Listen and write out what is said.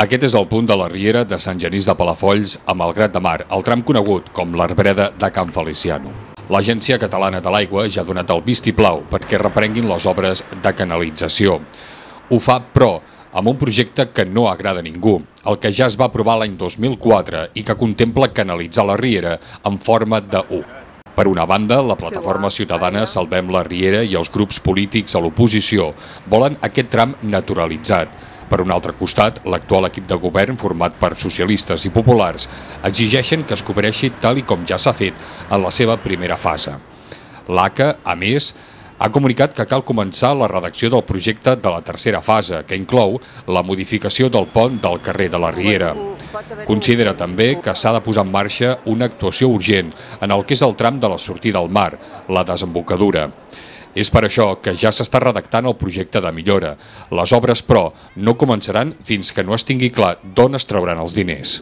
Aquest és el punt de la riera de Sant Genís de Palafolls a Malgrat de Mar, el tram conegut com l'Arbreda de Can Feliciano. L'Agència Catalana de l'Aigua ja ha donat el vistiplau perquè reprenguin les obres de canalització. Ho fa, però, amb un projecte que no agrada a ningú, el que ja es va aprovar l'any 2004 i que contempla canalitzar la riera en forma de U. Per una banda, la plataforma ciutadana Salvem la Riera i els grups polítics a l'oposició volen aquest tram naturalitzat. Per un altre costat, l'actual equip de govern, format per socialistes i populars, exigeixen que es cobreixi tal i com ja s'ha fet en la seva primera fase. L'ACA, a més, ha comunicat que cal començar la redacció del projecte de la tercera fase, que inclou la modificació del pont del carrer de la Riera. Considera també que s'ha de posar en marxa una actuació urgent en el que és el tram de la sortida al mar, la desembocadura. És per això que ja s'està redactant el projecte de millora. Les obres, però, no començaran fins que no es tingui clar d'on es trauran els diners.